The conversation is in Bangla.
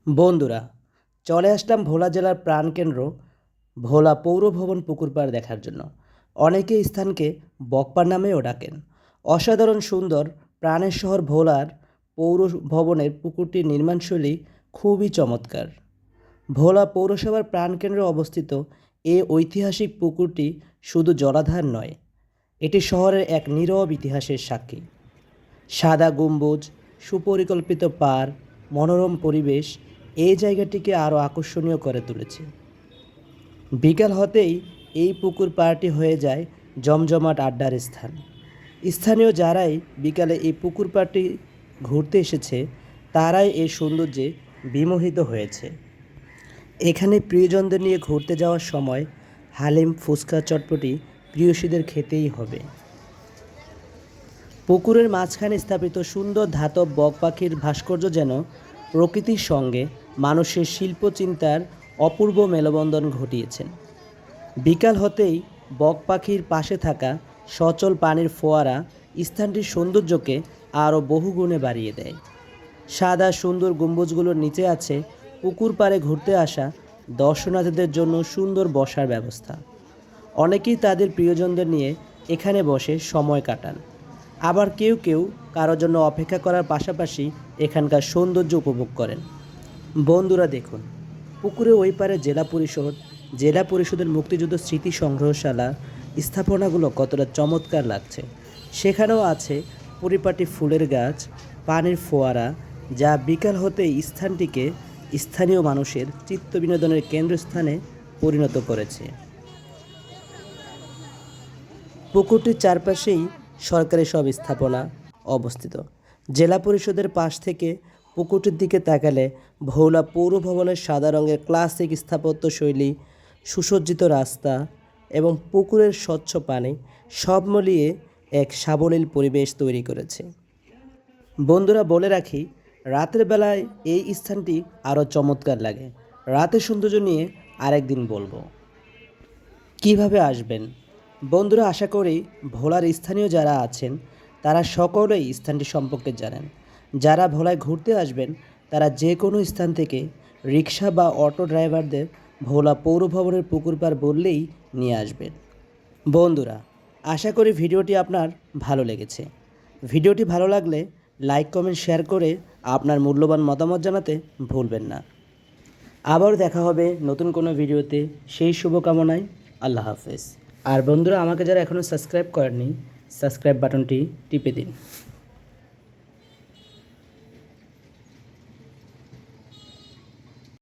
বন্ধুরা, চলে আসলাম ভোলা জেলার প্রাণকেন্দ্র ভোলা পৌর ভবন পুকুর পাড় দেখার জন্য। অনেকে এই স্থানকে বকপাড় নামেও ডাকেন। অসাধারণ সুন্দর প্রাণের শহর ভোলার পৌর ভবনের পুকুরটির নির্মাণশৈলী খুবই চমৎকার। ভোলা পৌরসভার প্রাণকেন্দ্রে অবস্থিত এই ঐতিহাসিক পুকুরটি শুধু জলাধার নয়, এটি শহরের এক নীরব ইতিহাসের সাক্ষী। সাদা গম্বুজ, সুপরিকল্পিত পার, মনোরম পরিবেশ এই জায়গাটিকে আরও আকর্ষণীয় করে তুলেছে। বিকাল হতেই এই পুকুর পাড়টি হয়ে যায় জমজমাট আড্ডার স্থান। স্থানীয় যারাই বিকালে এই পুকুর পাড়টি ঘুরতে এসেছে তারাই এই সৌন্দর্যে বিমোহিত হয়েছে। এখানে প্রিয়জনদের নিয়ে ঘুরতে যাওয়ার সময় হালিম, ফুচকা, চটপটি প্রিয়সীদের খেতেই হবে। পুকুরের মাঝখানে স্থাপিত সুন্দর ধাতব বক পাখির ভাস্কর্য যেন প্রকৃতির সঙ্গে মানুষের শিল্পচিন্তার অপূর্ব মেলবন্ধন ঘটিয়েছেন। বিকাল হতেই বক পাখির পাশে থাকা সচল পানির ফোয়ারা স্থানটির সৌন্দর্যকে আরও বহুগুণে বাড়িয়ে দেয়। সাদা সুন্দর গম্বুজগুলোর নিচে আছে পুকুর পাড়ে ঘুরতে আসা দর্শনার্থীদের জন্য সুন্দর বসার ব্যবস্থা। অনেকেই তাদের প্রিয়জনদের নিয়ে এখানে বসে সময় কাটান। আবার কেউ কেউ কারোর জন্য অপেক্ষা করার পাশাপাশি এখানকার সৌন্দর্য উপভোগ করেন। বন্ধুরা দেখুন, পুকুরে ওই পারে জেলা পরিষদের মুক্তিযুদ্ধ স্মৃতি সংগ্রহশালা স্থাপনাগুলো কতটা চমৎকার লাগছে। সেখানেও আছে পরিপাটি ফুলের গাছ, পানির ফোয়ারা, যা বিকাল হতেই স্থানটিকে স্থানীয় মানুষের চিত্ত বিনোদনের কেন্দ্রস্থানে পরিণত করেছে। পুকুরটির চারপাশেই সরকারি সব স্থাপনা অবস্থিত। জেলা পরিষদের পাশ থেকে পুকুরটির দিকে তাকালে ভোলা পৌর ভবনের সাদা রঙের ক্লাসিক স্থাপত্যশৈলী, সুসজ্জিত রাস্তা এবং পুকুরের স্বচ্ছ পানি সব মিলিয়ে এক সাবলীল পরিবেশ তৈরি করেছে। বন্ধুরা, বলে রাখি, রাতের বেলায় এই স্থানটি আরও চমৎকার লাগে। রাতের সৌন্দর্য নিয়ে আরেকদিন বলবো। কিভাবে আসবেন? বন্ধুরা, আশা করি ভোলার স্থানীয় যারা আছেন তারা সকলেই স্থানটি সম্পর্কে জানেন। যারা ভোলায় ঘুরতে আসবেন তারা যে কোনো স্থান থেকে রিক্সা বা অটো ড্রাইভারদের ভোলা পৌর ভবনের পুকুর পাড় বললেই নিয়ে আসবেন। বন্ধুরা, আশা করি ভিডিওটি আপনার ভালো লেগেছে। ভিডিওটি ভালো লাগলে লাইক, কমেন্ট, শেয়ার করে আপনার মূল্যবান মতামত জানাতে ভুলবেন না। আবার দেখা হবে নতুন কোনো ভিডিওতে। সেই শুভকামনায় আল্লাহ হাফেজ। আর বন্ধুরা, আমাকে যারা এখনও সাবস্ক্রাইব করেননি, সাবস্ক্রাইব বাটনটি টিপে দিন।